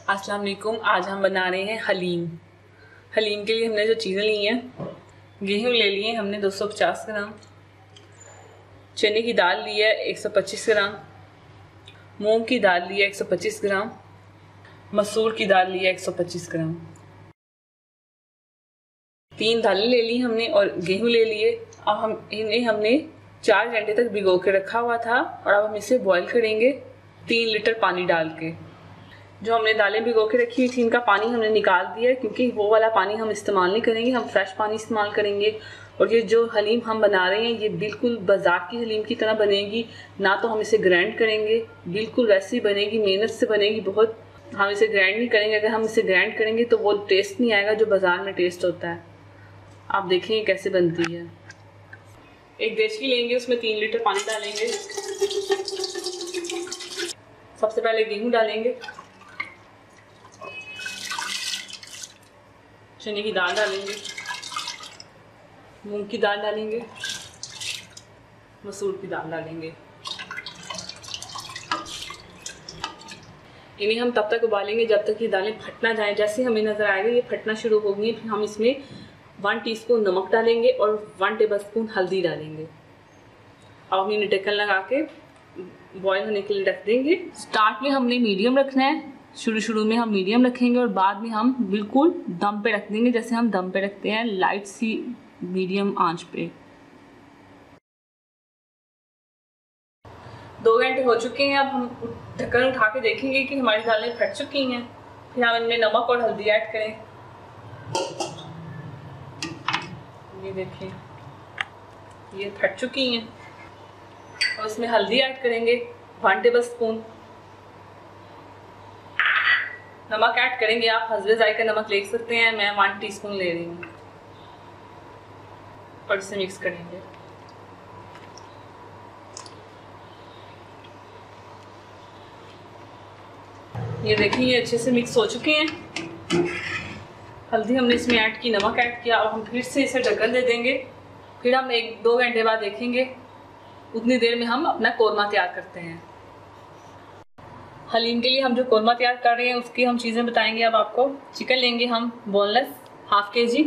अस्सलाम वालेकुम। आज हम बना रहे हैं हलीम। हलीम के लिए हमने जो चीज़ें ली हैं, गेहूँ ले लिए हमने 250 ग्राम, चने की दाल ली है 125 ग्राम, मूंग की दाल ली है 125 ग्राम, मसूर की दाल ली है 125 ग्राम। 3 दालें ले ली हमने और गेहूँ ले लिए। अब इन्हें हमने 4 घंटे तक भिगो के रखा हुआ था और अब हम इसे बॉईल करेंगे 3 लीटर पानी डाल के। जो हमने दालें भिगो के रखी हुई थी, इनका पानी हमने निकाल दिया है, क्योंकि वो वाला पानी हम इस्तेमाल नहीं करेंगे, हम फ्रेश पानी इस्तेमाल करेंगे। और ये जो हलीम हम बना रहे हैं, ये बिल्कुल बाजार की हलीम की तरह बनेगी। ना तो हम इसे ग्राइंड करेंगे, बिल्कुल वैसी बनेगी, मेहनत से बनेगी बहुत। हम इसे ग्राइंड नहीं करेंगे। अगर हम इसे ग्राइंड करेंगे तो वो टेस्ट नहीं आएगा जो बाजार में टेस्ट होता है। आप देखेंगे कैसे बनती है। एक देचकी लेंगे, उसमें 3 लीटर पानी डालेंगे। सबसे पहले गेहूँ डालेंगे, चने की दाल डालेंगे, मूंग की दाल डालेंगे, मसूर की दाल डालेंगे। इन्हें हम तब तक उबालेंगे जब तक ये दालें फट ना जाएं। जैसे हमें नज़र आएगा ये फटना शुरू होगी, फिर हम इसमें 1 टीस्पून नमक डालेंगे और 1 टेबलस्पून हल्दी डालेंगे। अब हम इन्हें ढक्कन लगा के बॉयल होने के लिए रख देंगे। स्टार्ट में हमने मीडियम रखना है, शुरू में हम मीडियम रखेंगे और बाद में हम बिल्कुल दम पे रख देंगे, जैसे हम दम पे रखते हैं, लाइट सी मीडियम आंच पे। 2 घंटे हो चुके हैं। अब हम ढक्कन उठा के देखेंगे कि हमारी दालें फट चुकी हैं। फिर हम इनमें नमक और हल्दी ऐड करें। ये देखें, ये फट चुकी हैं। और इसमें हल्दी ऐड करेंगे 1 टेबलस्पून। नमक ऐड करेंगे, आप हस्बे जायका नमक ले सकते हैं, मैं 1 टीस्पून ले रही हूँ। और इसे मिक्स करेंगे। ये देखिए, ये अच्छे से मिक्स हो चुके हैं। हल्दी हमने इसमें ऐड की, नमक ऐड किया। अब हम फिर से इसे ढक्कन दे देंगे। फिर हम 1-2 घंटे बाद देखेंगे। उतनी देर में हम अपना कोरमा तैयार करते हैं। हलीम के लिए हम जो कोरमा तैयार कर रहे हैं उसकी हम चीज़ें बताएंगे अब आपको। चिकन लेंगे हम बोनलेस 1/2 kg,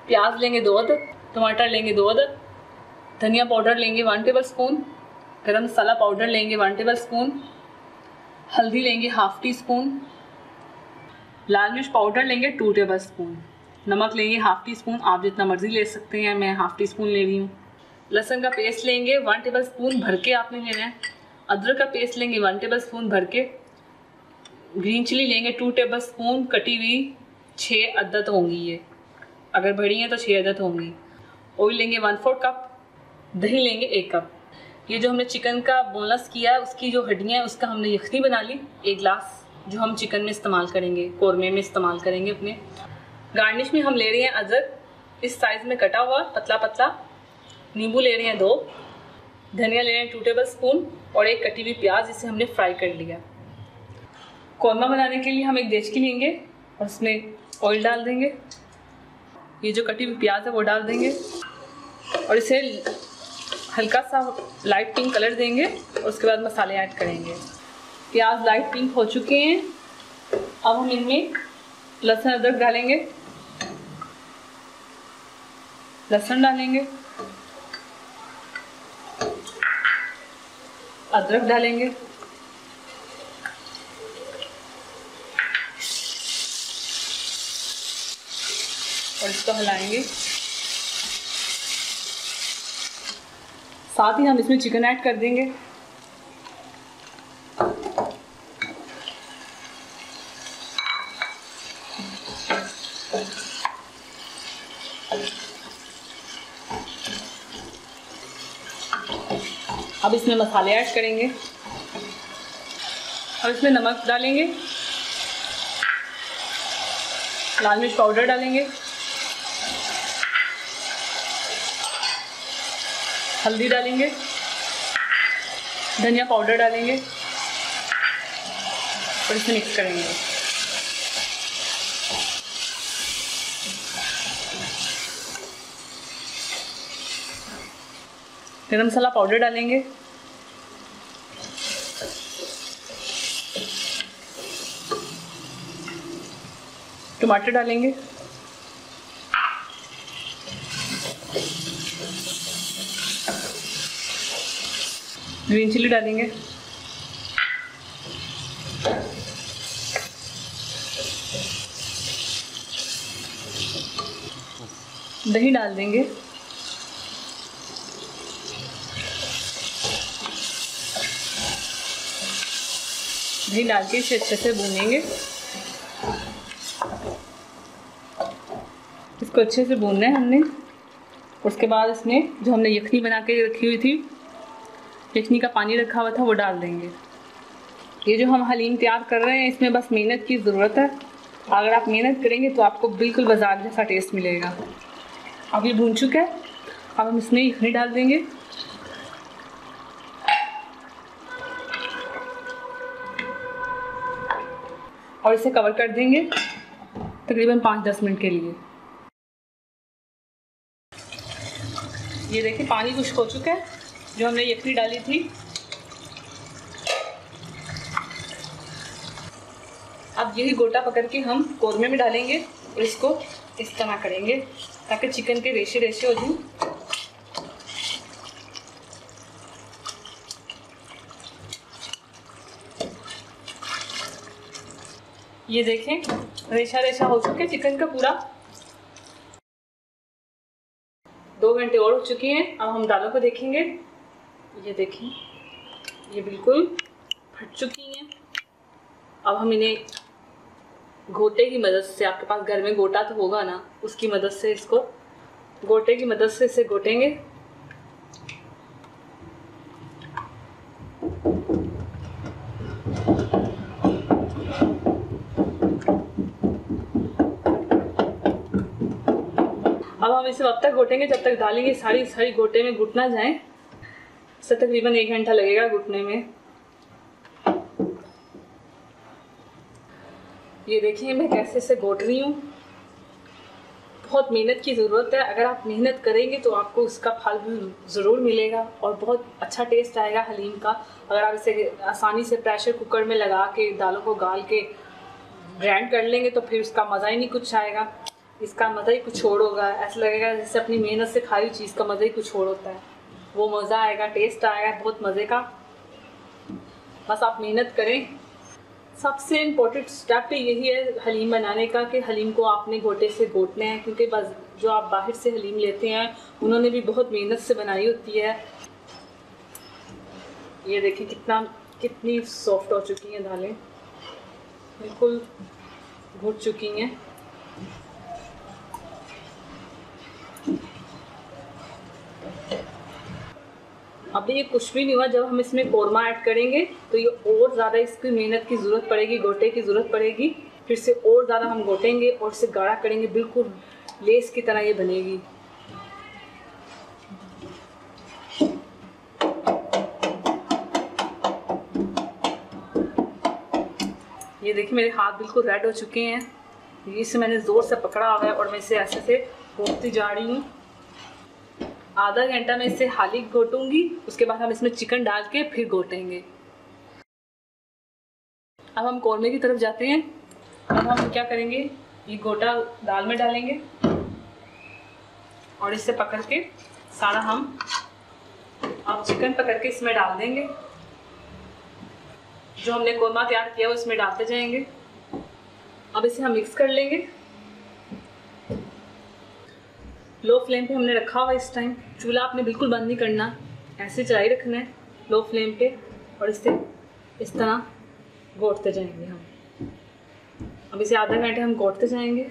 प्याज लेंगे 2 अदद, टमाटर लेंगे 2 अदद, धनिया पाउडर लेंगे 1 टेबलस्पून, गरम मसाला पाउडर लेंगे 1 टेबलस्पून, हल्दी लेंगे 1/2 टीस्पून, लाल मिर्च पाउडर लेंगे 2 टेबलस्पून, नमक लेंगे 1/2 टीस्पून, आप जितना मर्जी ले सकते हैं, मैं 1/2 टीस्पून ले रही हूँ। लहसुन का पेस्ट लेंगे 1 टेबलस्पून भर के आपने लेना है। अदरक का पेस्ट लेंगे 1 टेबलस्पून भर के। ग्रीन चिली लेंगे 2 टेबलस्पून कटी हुई, 6 अदद होंगी ये, अगर बड़ी हैं तो 6 अदद होंगी। ऑयल लेंगे 1/4 कप, दही लेंगे 1 कप। ये जो हमने चिकन का बोनलेस किया है, उसकी जो हड्डियाँ हैं उसका हमने यखनी बना ली 1 गिलास, जो हम चिकन में इस्तेमाल करेंगे, कोरमे में इस्तेमाल करेंगे अपने। गार्निश में हम ले रहे हैं अदरक इस साइज़ में कटा हुआ पतला पतला, नींबू ले रहे हैं 2, धनिया ले रहे हैं 2 टेबलस्पून और 1 कटी हुई प्याज, जिसे हमने फ्राई कर लिया। कोरमा बनाने के लिए हम एक देचकी लेंगे और उसमें ऑयल डाल देंगे। ये जो कटी हुई प्याज है वो डाल देंगे और इसे हल्का सा लाइट पिंक कलर देंगे और उसके बाद मसाले ऐड करेंगे। प्याज लाइट पिंक हो चुके हैं। अब हम इनमें लहसुन अदरक डालेंगे, लहसुन डालेंगे, अदरक डालेंगे, और इसको हिलाएंगे। साथ ही हम इसमें चिकन ऐड कर देंगे। अब इसमें मसाले ऐड करेंगे और इसमें नमक डालेंगे, लाल मिर्च पाउडर डालेंगे, हल्दी डालेंगे, धनिया पाउडर डालेंगे और इसे मिक्स करेंगे। गरम मसाला पाउडर डालेंगे, टमाटर डालेंगे, ग्रीन चिली डालेंगे, दही डाल देंगे, दही डाल के इसे अच्छे से भूनेंगे। इसको अच्छे से भूनना है हमने। उसके बाद इसमें जो हमने यखनी बना के रखी हुई थी, यखनी का पानी रखा हुआ था, वो डाल देंगे। ये जो हम हलीम तैयार कर रहे हैं इसमें बस मेहनत की ज़रूरत है। अगर आप मेहनत करेंगे तो आपको बिल्कुल बाजार जैसा टेस्ट मिलेगा। अब ये भून चुका है, अब हम इसमें यखनी डाल देंगे। और इसे कवर कर देंगे तकरीबन 5-10 मिनट के लिए। ये देखिए पानी खुश्क हो चुका है जो हमने यखनी डाली थी। अब यही गोटा पकड़ के हम कौरमे में डालेंगे और इसको इस तरह करेंगे ताकि चिकन के रेशे रेशे हो जाएं। ये देखें रेशा रेशा हो चुका है चिकन का पूरा। 2 घंटे और हो चुके हैं। अब हम दालों को देखेंगे। ये देखें ये बिल्कुल फट चुकी हैं। अब हम इन्हें गोटे की मदद से, आपके पास घर में गोटा तो होगा ना, उसकी मदद से इसको गोटे की मदद से इसे गोटेंगे। अब हम इसे अब तक घोटेंगे जब तक दालें सारी गोटे में घुट ना जाए। इसे तकरीबन 1 घंटा लगेगा घुटने में। ये देखिए मैं कैसे इसे घोट रही हूँ। बहुत मेहनत की ज़रूरत है। अगर आप मेहनत करेंगे तो आपको उसका फल भी ज़रूर मिलेगा और बहुत अच्छा टेस्ट आएगा हलीम का। अगर आप इसे आसानी से प्रेशर कुकर में लगा के दालों को गाल के ग्राइंड कर लेंगे तो फिर उसका मज़ा ही नहीं कुछ आएगा। इसका मज़ा ही कुछ और होगा। ऐसा लगेगा जैसे अपनी मेहनत से खाई चीज़ का मज़ा ही कुछ और होता है। वो मज़ा आएगा, टेस्ट आएगा बहुत मज़े का। बस आप मेहनत करें। सबसे इम्पोर्टेंट स्टेप यही है हलीम बनाने का कि हलीम को आपने गोटे से घोटना है, क्योंकि बस जो आप बाहर से हलीम लेते हैं उन्होंने भी बहुत मेहनत से बनाई होती है। ये देखिए कितनी सॉफ्ट हो चुकी हैं दालें, बिल्कुल घुट चुकी हैं। अभी ये कुछ भी नहीं हुआ। जब हम इसमें कौरमा ऐड करेंगे तो ये और ज़्यादा इसकी मेहनत की ज़रूरत पड़ेगी, गोटे की ज़रूरत पड़ेगी। फिर से और ज़्यादा हम घोटेंगे और इसे गाढ़ा करेंगे, बिल्कुल लेस की तरह ये बनेगी। ये देखिए मेरे हाथ बिल्कुल रेड हो चुके हैं। इसे मैंने ज़ोर से पकड़ा हुआ है और मैं इसे ऐसे से घोटती जा रही हूँ। आधा घंटा मैं इसे हाली घोटूंगी। उसके बाद हम इसमें चिकन डाल के फिर घोटेंगे। अब हम कौरमे की तरफ जाते हैं। अब हम क्या करेंगे, ये गोटा दाल में डालेंगे और इससे पकड़ के सारा हम अब चिकन पकड़ के इसमें डाल देंगे। जो हमने कौरमा तैयार किया वो इसमें डालते जाएंगे। अब इसे हम मिक्स कर लेंगे। लो फ्लेम पे हमने रखा हुआ इस टाइम। चूल्हा आपने बिल्कुल बंद नहीं करना, ऐसे चलाई रखना है लो फ्लेम पे और इसे इस तरह घोटते जाएंगे हम। अब इसे आधा घंटे हम घोटते जाएंगे।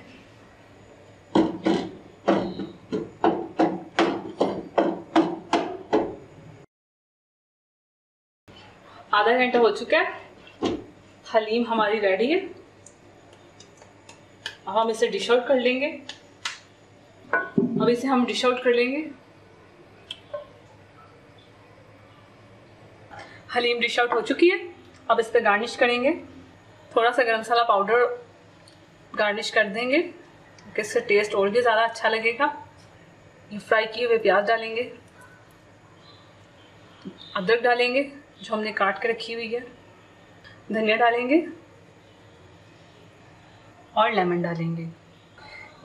आधा घंटा हो चुका है। हलीम हमारी रेडी है। अब हम इसे डिश आउट कर लेंगे। अब इसे हम डिश आउट कर लेंगे। हलीम डिश आउट हो चुकी है। अब इस पर गार्निश करेंगे, थोड़ा सा गरम मसाला पाउडर गार्निश कर देंगे, इससे टेस्ट और भी ज़्यादा अच्छा लगेगा। ये फ्राई किए हुए प्याज डालेंगे, अदरक डालेंगे जो हमने काट के रखी हुई है, धनिया डालेंगे और लेमन डालेंगे।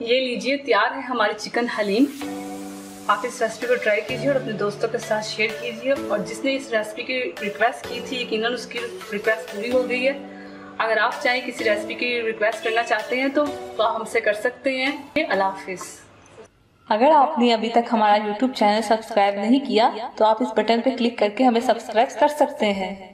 ये लीजिए, तैयार है हमारी चिकन हलीम। आप इस रेसिपी को ट्राई कीजिए और अपने दोस्तों के साथ शेयर कीजिए। और जिसने इस रेसिपी की रिक्वेस्ट की थी, यकीनन उसकी रिक्वेस्ट पूरी हो गई है। अगर आप चाहें किसी रेसिपी की रिक्वेस्ट करना चाहते हैं तो आप हमसे कर सकते हैं। अल्लाह हाफिज़। अगर आपने अभी तक हमारा YouTube चैनल सब्सक्राइब नहीं किया तो आप इस बटन पर क्लिक करके हमें सब्सक्राइब कर सकते हैं।